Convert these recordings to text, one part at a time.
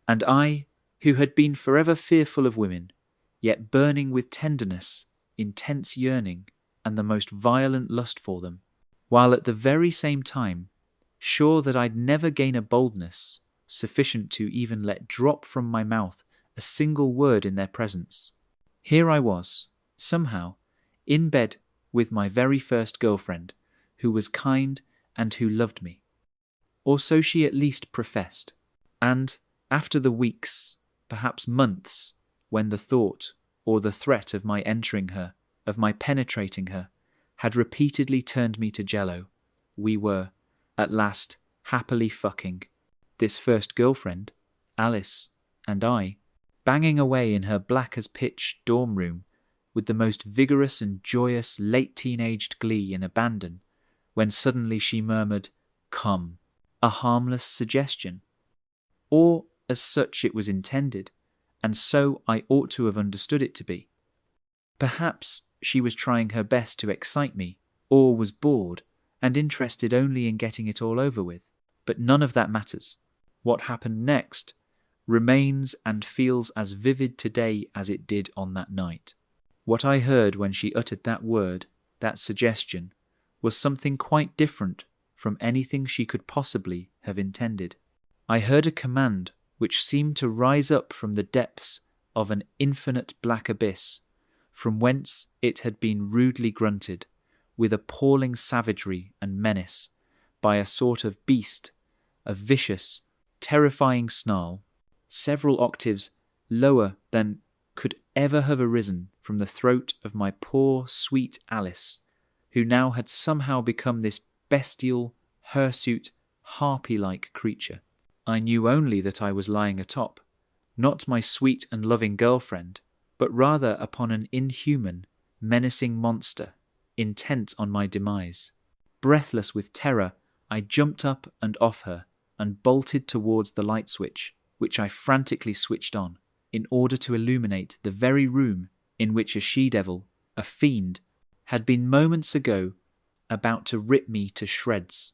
And I, who had been forever fearful of women, yet burning with tenderness, intense yearning, and the most violent lust for them, while at the very same time sure that I'd never gain a boldness sufficient to even let drop from my mouth a single word in their presence. Here I was, somehow, in bed with my very first girlfriend, who was kind and who loved me. Or so she at least professed. And after the weeks, perhaps months, when the thought or the threat of my entering her, of my penetrating her, had repeatedly turned me to jello, we were, at last, happily fucking, this first girlfriend, Alice, and I, banging away in her black-as-pitch dorm room with the most vigorous and joyous late-teenaged glee and abandon, when suddenly she murmured, "Come," a harmless suggestion. Or as such it was intended, and so I ought to have understood it to be. Perhaps she was trying her best to excite me, or was bored and interested only in getting it all over with. But none of that matters. What happened next remains and feels as vivid today as it did on that night. What I heard when she uttered that word, that suggestion, was something quite different from anything she could possibly have intended. I heard a command which seemed to rise up from the depths of an infinite black abyss, from whence it had been rudely grunted, with appalling savagery and menace, by a sort of beast, a vicious, terrifying snarl, several octaves lower than could ever have arisen from the throat of my poor, sweet Alice, who now had somehow become this bestial, hirsute, harpy-like creature. I knew only that I was lying atop, not my sweet and loving girlfriend, but rather upon an inhuman, menacing monster, intent on my demise. Breathless with terror, I jumped up and off her, and bolted towards the light switch, which I frantically switched on, in order to illuminate the very room in which a she-devil, a fiend, had been moments ago about to rip me to shreds,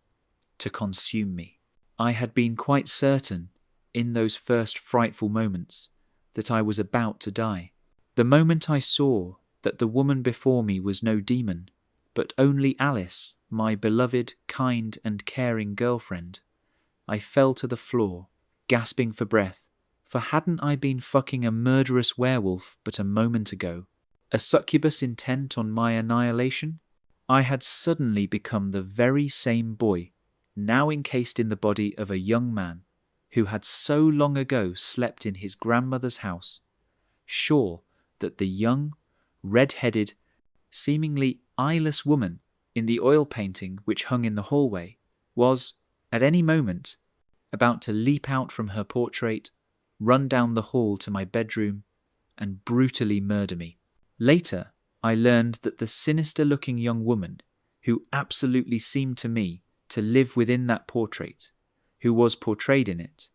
to consume me. I had been quite certain, in those first frightful moments, that I was about to die. The moment I saw that the woman before me was no demon, but only Alice, my beloved, kind and caring girlfriend, I fell to the floor, gasping for breath, for hadn't I been fucking a murderous werewolf but a moment ago, a succubus intent on my annihilation? I had suddenly become the very same boy, now encased in the body of a young man, who had so long ago slept in his grandmother's house, sure that the young, red-headed, seemingly eyeless woman in the oil painting which hung in the hallway was, at any moment, about to leap out from her portrait, run down the hall to my bedroom, and brutally murder me. Later, I learned that the sinister-looking young woman, who absolutely seemed to me to live within that portrait, who was portrayed in it,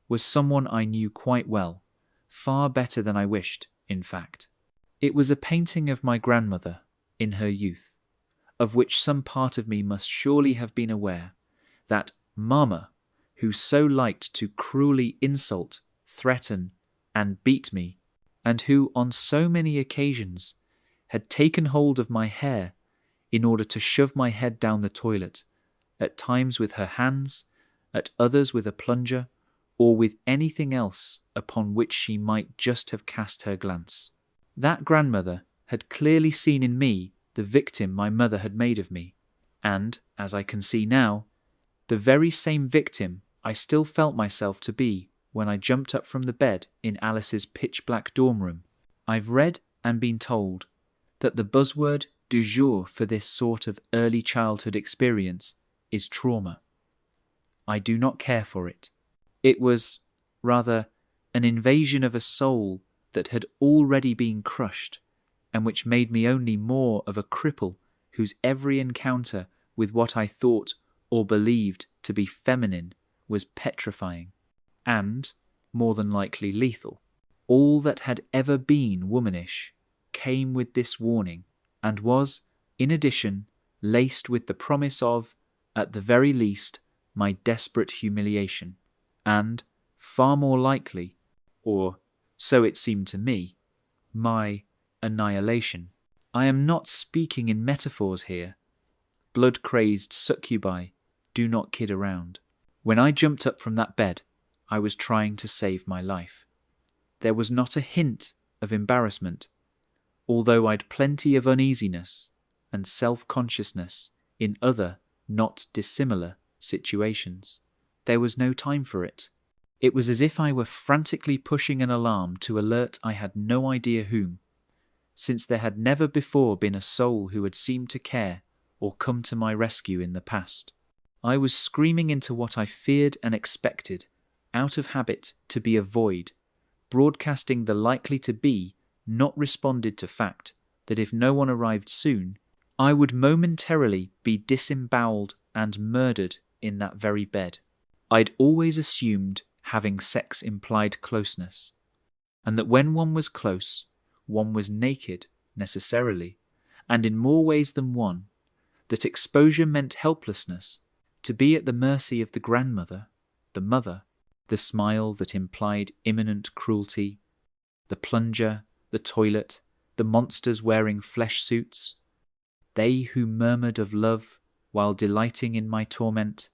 was someone I knew quite well, far better than I wished, in fact. It was a painting of my grandmother, in her youth, of which some part of me must surely have been aware, that Mama, who so liked to cruelly insult, threaten, and beat me, and who on so many occasions had taken hold of my hair in order to shove my head down the toilet, at times with her hands, at others with a plunger, or with anything else upon which she might just have cast her glance. That grandmother had clearly seen in me the victim my mother had made of me, and, as I can see now, the very same victim I still felt myself to be when I jumped up from the bed in Alice's pitch-black dorm room. I've read and been told that the buzzword du jour for this sort of early childhood experience is trauma. I do not care for it. It was, rather, an invasion of a soul that had already been crushed, and which made me only more of a cripple whose every encounter with what I thought or believed to be feminine was petrifying, and, more than likely, lethal. All that had ever been womanish came with this warning, and was, in addition, laced with the promise of, at the very least, my desperate humiliation, and, far more likely, or so it seemed to me, my annihilation. I am not speaking in metaphors here. Blood-crazed succubi do not kid around. When I jumped up from that bed, I was trying to save my life. There was not a hint of embarrassment, although I'd plenty of uneasiness and self-consciousness in other, not dissimilar, situations. There was no time for it. It was as if I were frantically pushing an alarm to alert I had no idea whom, since there had never before been a soul who had seemed to care or come to my rescue in the past. I was screaming into what I feared and expected, out of habit, to be a void, broadcasting the likely to be, not responded to fact, that if no one arrived soon, I would momentarily be disemboweled and murdered in that very bed. I'd always assumed having sex implied closeness, and that when one was close, one was naked, necessarily, and in more ways than one, that exposure meant helplessness, to be at the mercy of the grandmother, the mother, the smile that implied imminent cruelty, the plunger, the toilet, the monsters wearing flesh suits, they who murmured of love while delighting in my torment,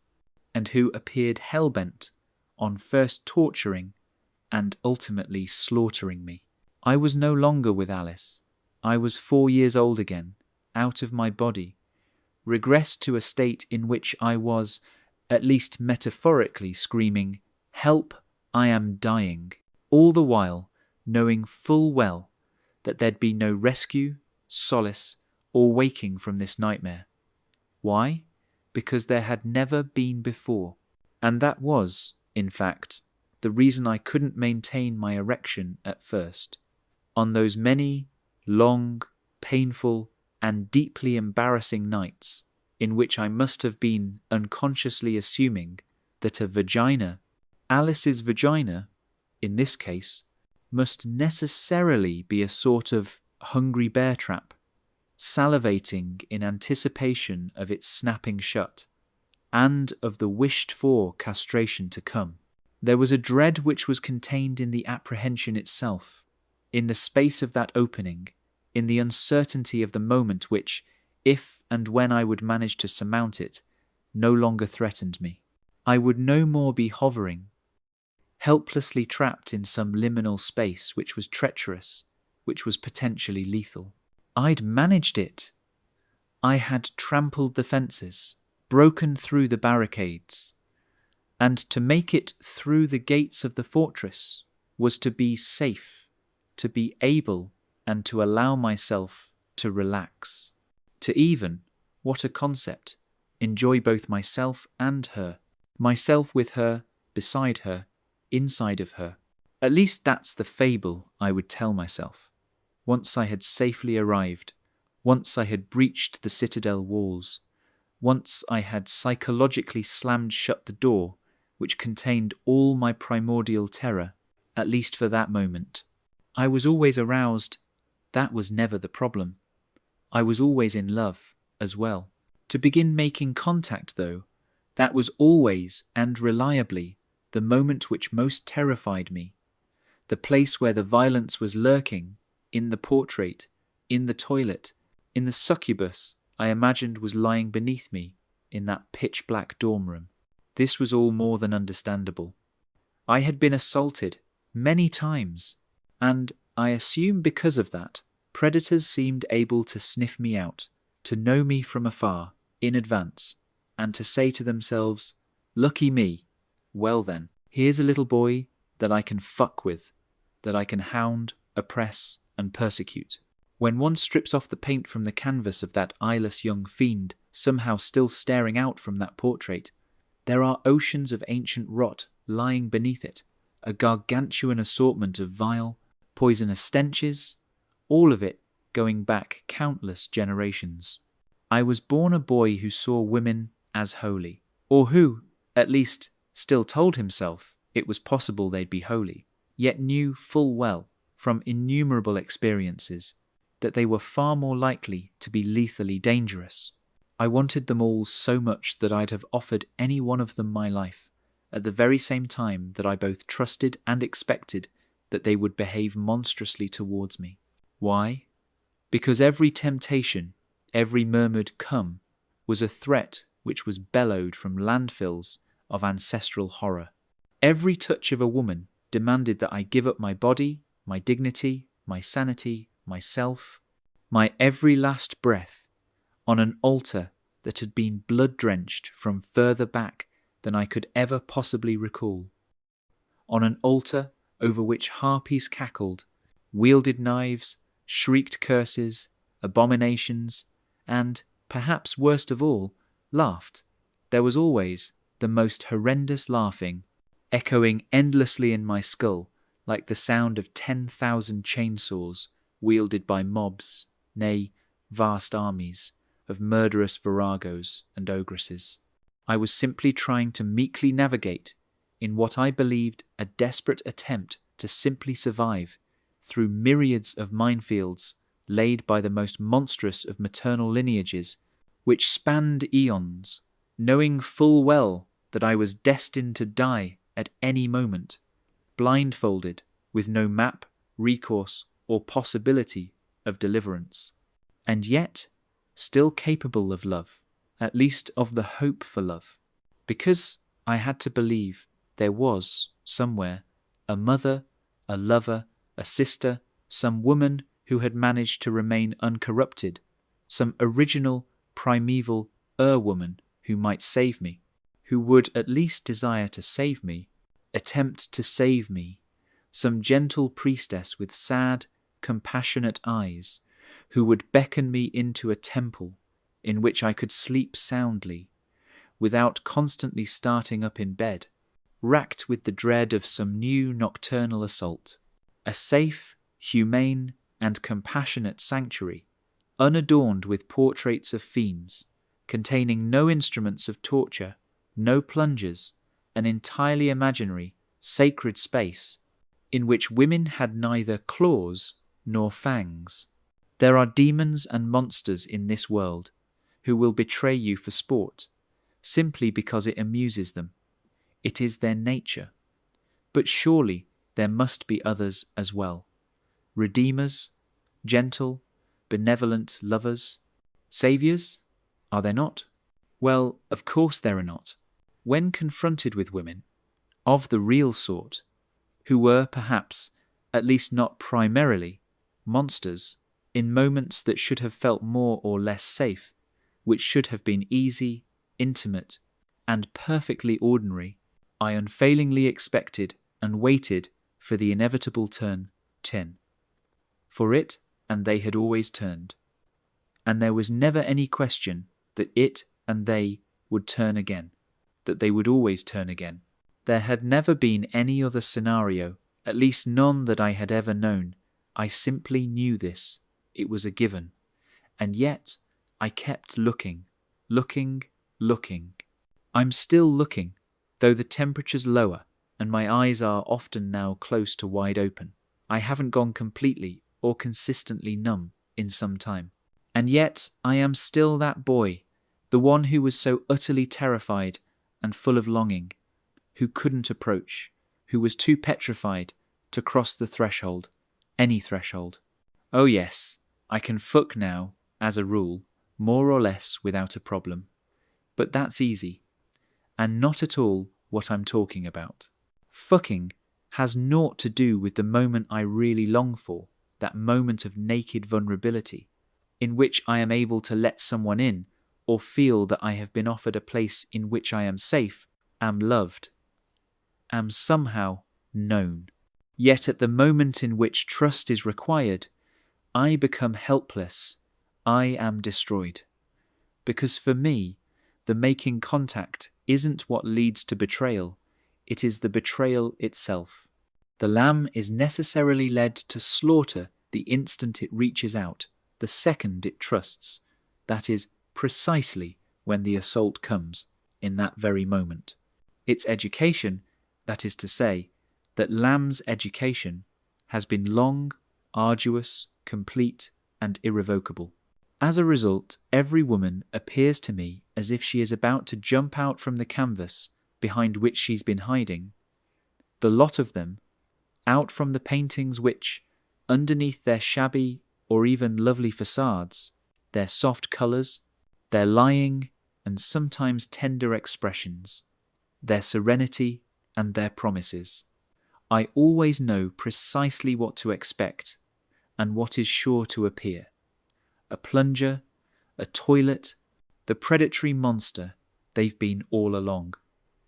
and who appeared hell-bent on first torturing and ultimately slaughtering me. I was no longer with Alice. I was 4 years old again, out of my body, regressed to a state in which I was, at least metaphorically, screaming, "Help, I am dying," all the while knowing full well that there'd be no rescue, solace, or waking from this nightmare. Why? Because there had never been before. And that was, in fact, the reason I couldn't maintain my erection at first. On those many, long, painful, and deeply embarrassing nights in which I must have been unconsciously assuming that a vagina, Alice's vagina, in this case, must necessarily be a sort of hungry bear trap, salivating in anticipation of its snapping shut, and of the wished-for castration to come. There was a dread which was contained in the apprehension itself, in the space of that opening, in the uncertainty of the moment which, if and when I would manage to surmount it, no longer threatened me. I would no more be hovering, helplessly trapped in some liminal space which was treacherous, which was potentially lethal. I'd managed it. I had trampled the fences, broken through the barricades, and to make it through the gates of the fortress was to be safe, to be able and to allow myself to relax, to even, what a concept, enjoy both myself and her, myself with her, beside her, inside of her. At least that's the fable I would tell myself. Once I had safely arrived, once I had breached the citadel walls, once I had psychologically slammed shut the door which contained all my primordial terror, at least for that moment. I was always aroused. That was never the problem. I was always in love as well. To begin making contact, though, that was always and reliably the moment which most terrified me, the place where the violence was lurking, in the portrait, in the toilet, in the succubus I imagined was lying beneath me in that pitch-black dorm room. This was all more than understandable. I had been assaulted many times, and I assume because of that, predators seemed able to sniff me out, to know me from afar, in advance, and to say to themselves, "Lucky me. Well then, here's a little boy that I can fuck with, that I can hound, oppress, and persecute." When one strips off the paint from the canvas of that eyeless young fiend somehow still staring out from that portrait, there are oceans of ancient rot lying beneath it, a gargantuan assortment of vile, poisonous stenches, all of it going back countless generations. I was born a boy who saw women as holy, or who, at least, still told himself it was possible they'd be holy, yet knew full well, from innumerable experiences, that they were far more likely to be lethally dangerous. I wanted them all so much that I'd have offered any one of them my life, at the very same time that I both trusted and expected that they would behave monstrously towards me. Why? Because every temptation, every murmured "come," was a threat which was bellowed from landfills of ancestral horror. Every touch of a woman demanded that I give up my body, my dignity, my sanity, myself, my every last breath, on an altar that had been blood-drenched from further back than I could ever possibly recall. On an altar over which harpies cackled, wielded knives, shrieked curses, abominations, and, perhaps worst of all, laughed. There was always the most horrendous laughing, echoing endlessly in my skull like the sound of 10,000 chainsaws wielded by mobs, nay, vast armies, of murderous viragos and ogresses. I was simply trying to meekly navigate in what I believed a desperate attempt to simply survive through myriads of minefields laid by the most monstrous of maternal lineages, which spanned eons, knowing full well that I was destined to die at any moment, blindfolded, with no map, recourse, or possibility of deliverance. And yet, still capable of love, at least of the hope for love, because I had to believe there was, somewhere, a mother, a lover, a sister, some woman who had managed to remain uncorrupted, some original, primeval woman who might save me, who would at least desire to save me, attempt to save me, some gentle priestess with sad, compassionate eyes, who would beckon me into a temple in which I could sleep soundly, without constantly starting up in bed, racked with the dread of some new nocturnal assault. A safe, humane, and compassionate sanctuary, unadorned with portraits of fiends, containing no instruments of torture, no plungers, an entirely imaginary, sacred space, in which women had neither claws nor fangs. There are demons and monsters in this world who will betray you for sport, simply because it amuses them. It is their nature. But surely there must be others as well. Redeemers, gentle, benevolent lovers, saviours, are there not? Well, of course there are not. When confronted with women, of the real sort, who were perhaps, at least not primarily, monsters, in moments that should have felt more or less safe, which should have been easy, intimate, and perfectly ordinary, I unfailingly expected and waited for the inevitable turn 10. For it and they had always turned. And there was never any question that it and they would turn again, that they would always turn again. There had never been any other scenario, at least none that I had ever known. I simply knew this. It was a given. And yet I kept looking. I'm still looking, though the temperature's lower and my eyes are often now close to wide open. I haven't gone completely or consistently numb in some time. And yet I am still that boy, the one who was so utterly terrified and full of longing, who couldn't approach, who was too petrified to cross the threshold, any threshold. Oh yes, I can fuck now, as a rule, more or less without a problem. But that's easy, and not at all what I'm talking about. Fucking has naught to do with the moment I really long for, that moment of naked vulnerability, in which I am able to let someone in or feel that I have been offered a place in which I am safe, am loved, am somehow known. Yet at the moment in which trust is required, I become helpless, I am destroyed. Because for me, the making contact isn't what leads to betrayal, it is the betrayal itself. The lamb is necessarily led to slaughter the instant it reaches out, the second it trusts. That is precisely when the assault comes, in that very moment. Its education, that is to say, that lamb's education, has been long, arduous, complete, and irrevocable. As a result, every woman appears to me as if she is about to jump out from the canvas behind which she's been hiding, the lot of them, out from the paintings which, underneath their shabby or even lovely facades, their soft colours, their lying and sometimes tender expressions, their serenity and their promises, I always know precisely what to expect and what is sure to appear. A plunger, a toilet, the predatory monster they've been all along.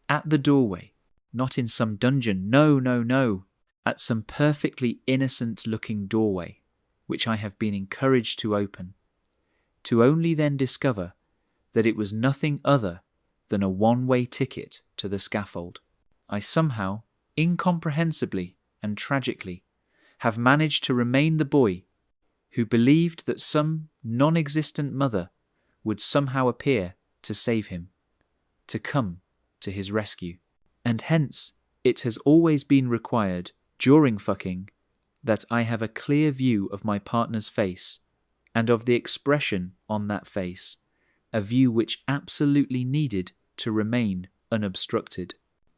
At the doorway, not in some dungeon, no, at some perfectly innocent-looking doorway, which I have been encouraged to open, to only then discover that it was nothing other than a one-way ticket to the scaffold. I somehow, incomprehensibly and tragically, have managed to remain the boy who believed that some non-existent mother would somehow appear to save him, to come to his rescue. And hence, it has always been required, during fucking, that I have a clear view of my partner's face, and of the expression on that face, a view which absolutely needed to remain unobstructed.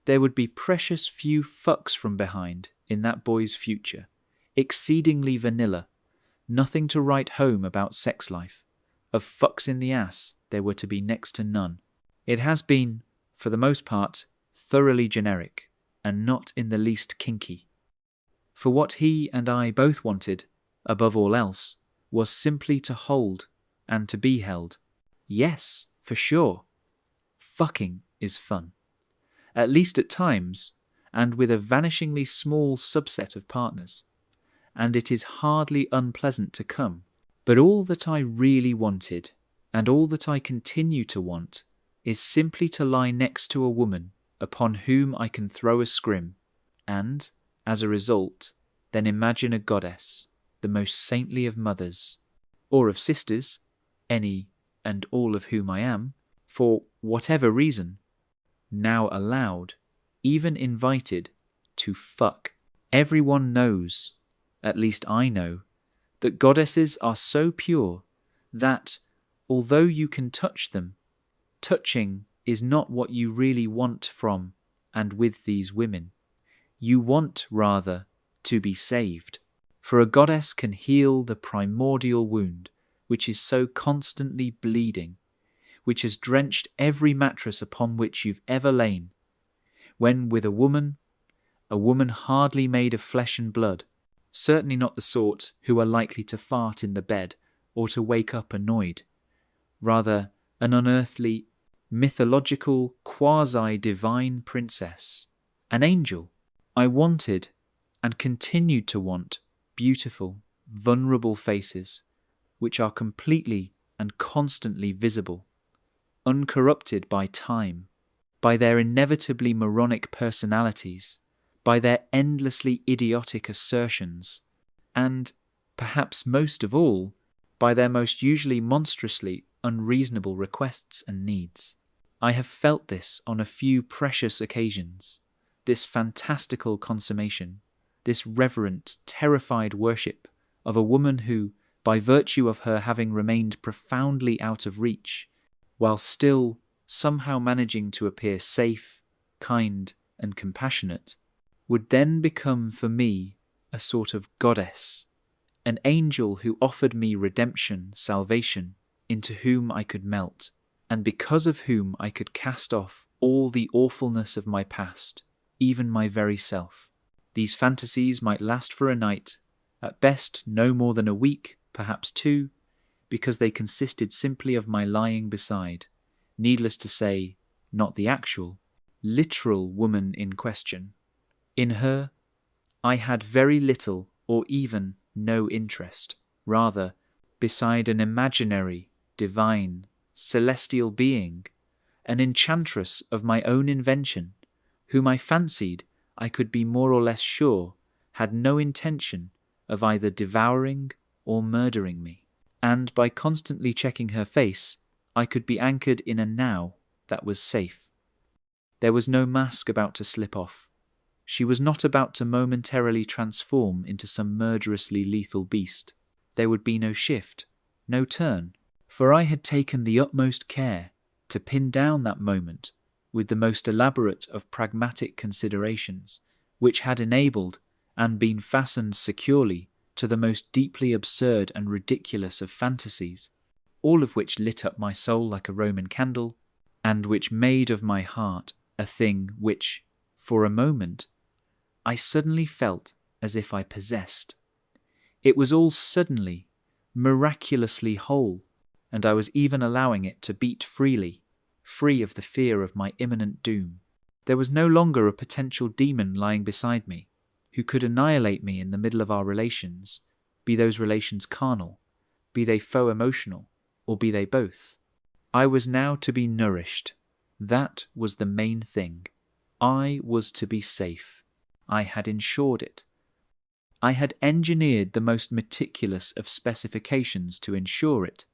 There would be precious few fucks from behind in that boy's future, exceedingly vanilla, nothing to write home about sex life. Of fucks in the ass there were to be next to none. It has been, for the most part, thoroughly generic, and not in the least kinky. For what he and I both wanted, above all else, was simply to hold and to be held. Yes, for sure. Fucking is fun. At least at times, and with a vanishingly small subset of partners. And it is hardly unpleasant to come. But all that I really wanted, and all that I continue to want, is simply to lie next to a woman upon whom I can throw a scrim, and, as a result, then imagine a goddess, the most saintly of mothers, or of sisters, any and all of whom I am, for whatever reason, now allowed, even invited, to fuck. Everyone knows, at least I know, that goddesses are so pure that, although you can touch them, touching is not what you really want from and with these women. You want, rather, to be saved. For a goddess can heal the primordial wound which is so constantly bleeding, which has drenched every mattress upon which you've ever lain, when with a woman hardly made of flesh and blood, certainly not the sort who are likely to fart in the bed or to wake up annoyed, rather an unearthly, mythological, quasi-divine princess, an angel. I wanted, and continued to want, beautiful, vulnerable faces, which are completely and constantly visible, uncorrupted by time, by their inevitably moronic personalities, by their endlessly idiotic assertions, and, perhaps most of all, by their most usually monstrously unreasonable requests and needs. I have felt this on a few precious occasions, this fantastical consummation, this reverent, terrified worship of a woman who, by virtue of her having remained profoundly out of reach, while still somehow managing to appear safe, kind, and compassionate, would then become for me a sort of goddess, an angel who offered me redemption, salvation, into whom I could melt, and because of whom I could cast off all the awfulness of my past, even my very self. These fantasies might last for a night, at best no more than a week, perhaps 2, because they consisted simply of my lying beside, needless to say, not the actual, literal woman in question. In her, I had very little or even no interest. Rather, beside an imaginary, divine, celestial being, an enchantress of my own invention, whom I fancied I could be more or less sure had no intention of either devouring or murdering me. And by constantly checking her face, I could be anchored in a now that was safe. There was no mask about to slip off. She was not about to momentarily transform into some murderously lethal beast. There would be no shift, no turn, for I had taken the utmost care to pin down that moment with the most elaborate of pragmatic considerations, which had enabled and been fastened securely to the most deeply absurd and ridiculous of fantasies, all of which lit up my soul like a Roman candle, and which made of my heart a thing which, for a moment, I suddenly felt as if I possessed. It was all suddenly, miraculously whole, and I was even allowing it to beat freely, free of the fear of my imminent doom. There was no longer a potential demon lying beside me, who could annihilate me in the middle of our relations, be those relations carnal, be they faux emotional, or be they both. I was now to be nourished. That was the main thing. I was to be safe. I had ensured it. I had engineered the most meticulous of specifications to ensure it,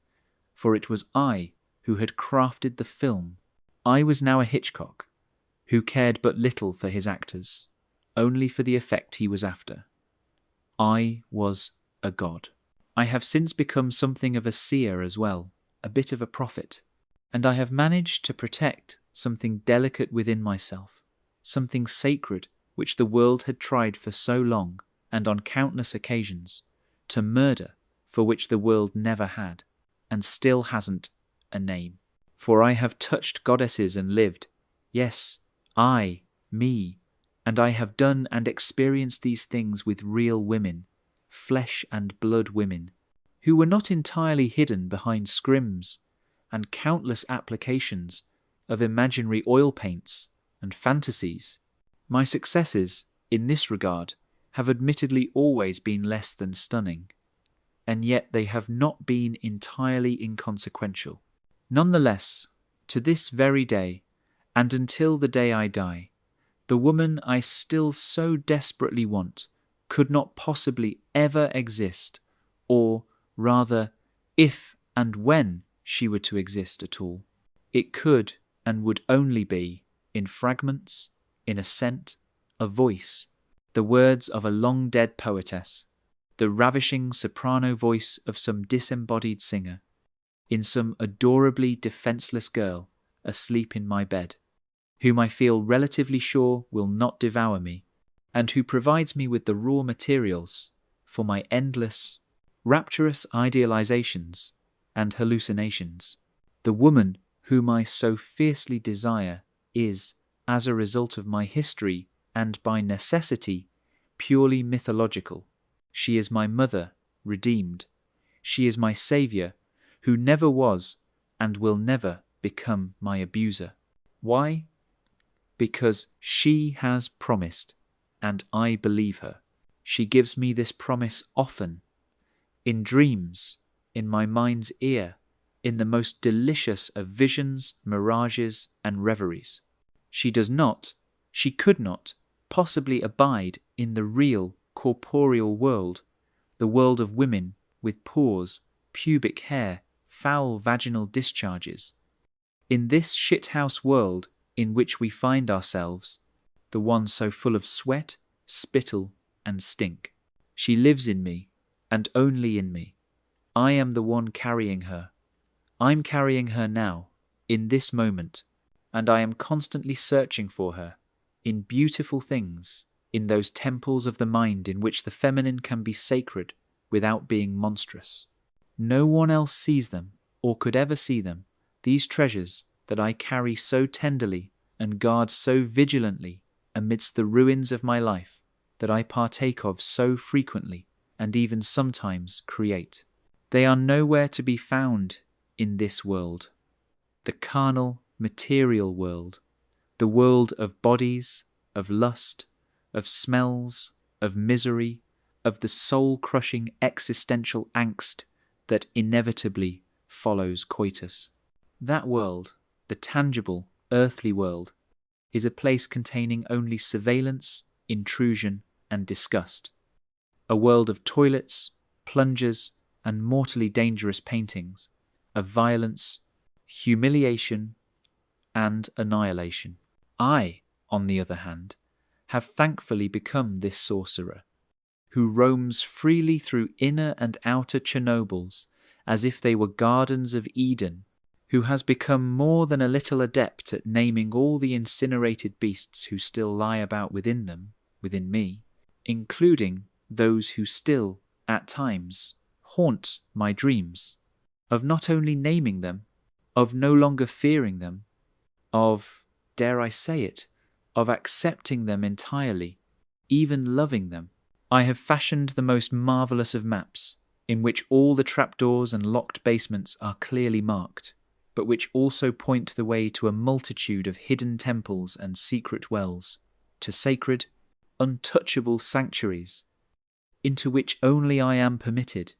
for it was I who had crafted the film. I was now a Hitchcock, who cared but little for his actors, only for the effect he was after. I was a god. I have since become something of a seer as well, a bit of a prophet, and I have managed to protect something delicate within myself, something sacred which the world had tried for so long and on countless occasions to murder, for which the world never had, and still hasn't, a name. For I have touched goddesses and lived, yes, I, me, and I have done and experienced these things with real women, flesh and blood women, who were not entirely hidden behind scrims and countless applications of imaginary oil paints and fantasies. My successes, in this regard, have admittedly always been less than stunning, and yet they have not been entirely inconsequential. Nonetheless, to this very day, and until the day I die, the woman I still so desperately want could not possibly ever exist, or rather, if and when she were to exist at all, it could and would only be in fragments, in a scent, a voice, the words of a long-dead poetess, the ravishing soprano voice of some disembodied singer, in some adorably defenceless girl asleep in my bed, whom I feel relatively sure will not devour me, and who provides me with the raw materials for my endless, rapturous idealizations and hallucinations. The woman whom I so fiercely desire is, as a result of my history and by necessity, purely mythological. She is my mother, redeemed. She is my saviour, who never was and will never become my abuser. Why? Because she has promised, and I believe her. She gives me this promise often, in dreams, in my mind's ear, in the most delicious of visions, mirages, and reveries. She does not, she could not, possibly abide in the real, corporeal world, the world of women with pores, pubic hair, foul vaginal discharges. In this shithouse world in which we find ourselves, the one so full of sweat, spittle, and stink. She lives in me, and only in me. I am the one carrying her. I'm carrying her now, in this moment, and I am constantly searching for her, in beautiful things, in those temples of the mind in which the feminine can be sacred without being monstrous. No one else sees them, or could ever see them, these treasures that I carry so tenderly and guard so vigilantly amidst the ruins of my life, that I partake of so frequently and even sometimes create. They are nowhere to be found in this world, the carnal, material world, the world of bodies, of lust, of smells, of misery, of the soul-crushing existential angst that inevitably follows coitus. That world, the tangible, earthly world, is a place containing only surveillance, intrusion, and disgust. A world of toilets, plungers, and mortally dangerous paintings, of violence, humiliation, and annihilation. I, on the other hand, have thankfully become this sorcerer, who roams freely through inner and outer Chernobyls as if they were gardens of Eden, who has become more than a little adept at naming all the incinerated beasts who still lie about within them, within me, including those who still, at times, haunt my dreams, of not only naming them, of no longer fearing them, of, dare I say it, of accepting them entirely, even loving them. I have fashioned the most marvellous of maps, in which all the trapdoors and locked basements are clearly marked, but which also point the way to a multitude of hidden temples and secret wells, to sacred, untouchable sanctuaries, into which only I am permitted.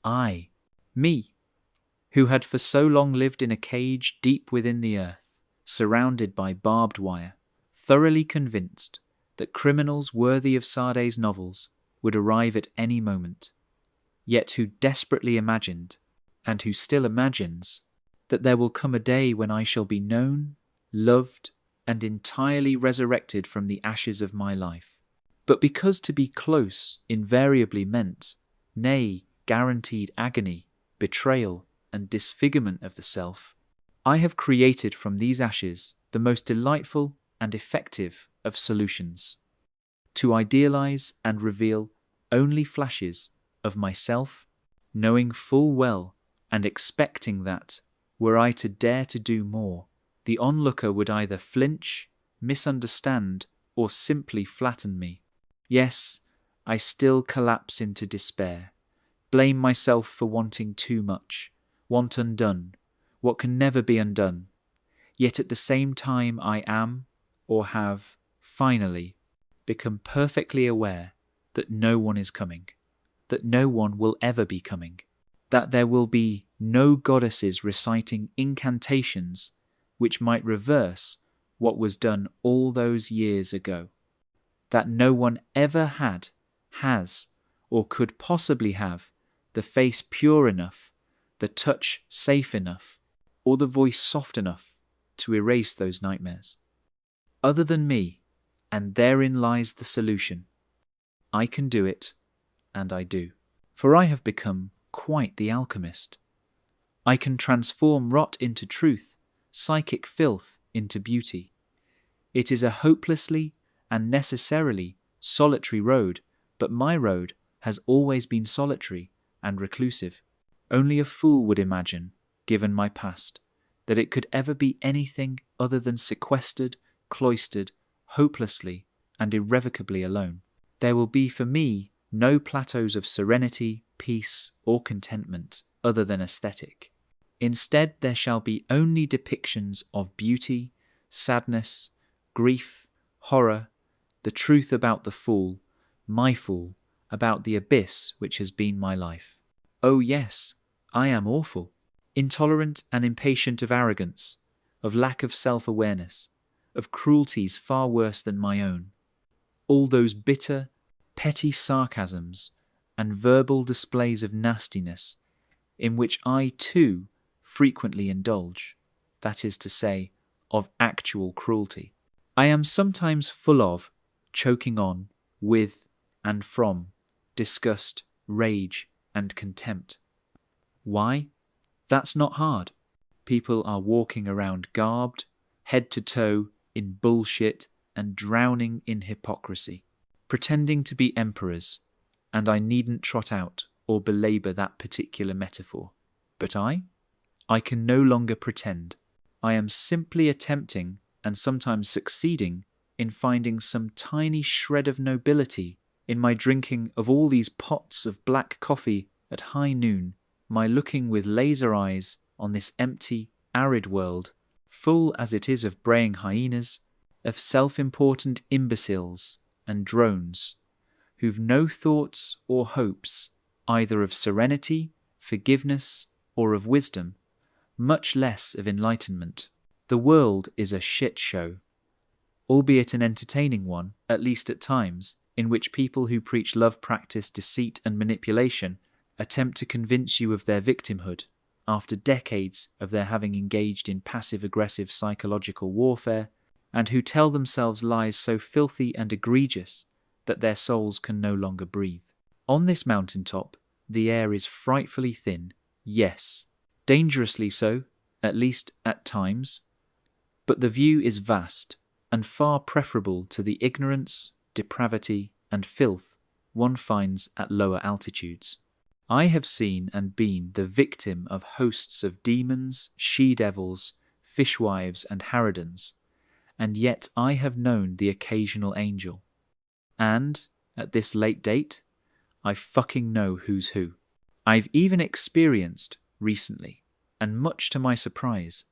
I, me, who had for so long lived in a cage deep within the earth, surrounded by barbed wire, thoroughly convinced that criminals worthy of Sade's novels would arrive at any moment, yet who desperately imagined, and who still imagines, that there will come a day when I shall be known, loved, and entirely resurrected from the ashes of my life. But because to be close invariably meant, nay, guaranteed agony, betrayal, and disfigurement of the self, I have created from these ashes the most delightful and effective of solutions, to idealize and reveal only flashes of myself, knowing full well and expecting that, were I to dare to do more, the onlooker would either flinch, misunderstand, or simply flatten me. Yes, I still collapse into despair, blame myself for wanting too much, want undone what can never be undone, yet at the same time I am, or have, finally, become perfectly aware that no one is coming, that no one will ever be coming, that there will be no goddesses reciting incantations which might reverse what was done all those years ago, that no one ever had, has, or could possibly have the face pure enough, the touch safe enough, or the voice soft enough to erase those nightmares. Other than me, and therein lies the solution. I can do it, and I do. For I have become quite the alchemist. I can transform rot into truth, psychic filth into beauty. It is a hopelessly and necessarily solitary road, but my road has always been solitary and reclusive. Only a fool would imagine, given my past, that it could ever be anything other than sequestered, cloistered, hopelessly and irrevocably alone. There will be for me no plateaus of serenity, peace, or contentment other than aesthetic. Instead, there shall be only depictions of beauty, sadness, grief, horror, the truth about the fool, my fool, about the abyss which has been my life. Oh yes, I am awful, intolerant and impatient of arrogance, of lack of self-awareness, of cruelties far worse than my own. All those bitter, petty sarcasms and verbal displays of nastiness in which I too frequently indulge, that is to say, of actual cruelty. I am sometimes full of, choking on, with, and from, disgust, rage, and contempt. Why? That's not hard. People are walking around garbed, head to toe, in bullshit and drowning in hypocrisy, pretending to be emperors, and I needn't trot out or belabour that particular metaphor. But I can no longer pretend. I am simply attempting, and sometimes succeeding, in finding some tiny shred of nobility in my drinking of all these pots of black coffee at high noon, my looking with laser eyes on this empty, arid world, full as it is of braying hyenas, of self-important imbeciles and drones, who've no thoughts or hopes either of serenity, forgiveness, or of wisdom, much less of enlightenment. The world is a shit show, albeit an entertaining one, at least at times, in which people who preach love practice deceit and manipulation attempt to convince you of their victimhood, after decades of their having engaged in passive-aggressive psychological warfare, and who tell themselves lies so filthy and egregious that their souls can no longer breathe. On this mountaintop, the air is frightfully thin, yes, dangerously so, at least at times, but the view is vast and far preferable to the ignorance, depravity, and filth one finds at lower altitudes. I have seen and been the victim of hosts of demons, she-devils, fishwives, and harridans, and yet I have known the occasional angel. And, at this late date, I fucking know who's who. I've even experienced, recently, and much to my surprise,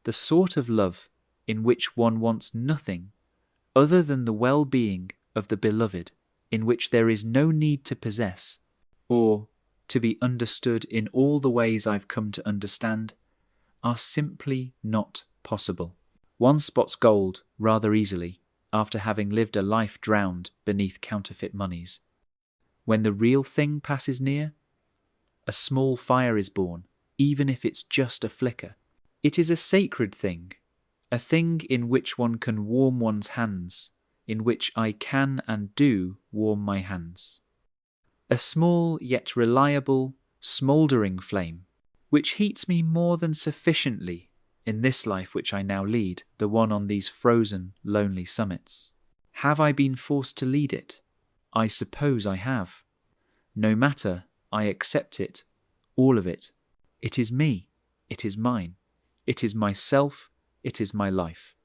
the sort of love in which one wants nothing other than the well-being of the beloved, in which there is no need to possess, or to be understood in all the ways I've come to understand, are simply not possible. One spots gold rather easily after having lived a life drowned beneath counterfeit monies. When the real thing passes near, a small fire is born, even if it's just a flicker. It is a sacred thing, a thing in which one can warm one's hands, in which I can and do warm my hands. A small yet reliable, smouldering flame, which heats me more than sufficiently in this life which I now lead, the one on these frozen, lonely summits. Have I been forced to lead it? I suppose I have. No matter, I accept it, all of it. It is me, it is mine, it is myself, it is my life.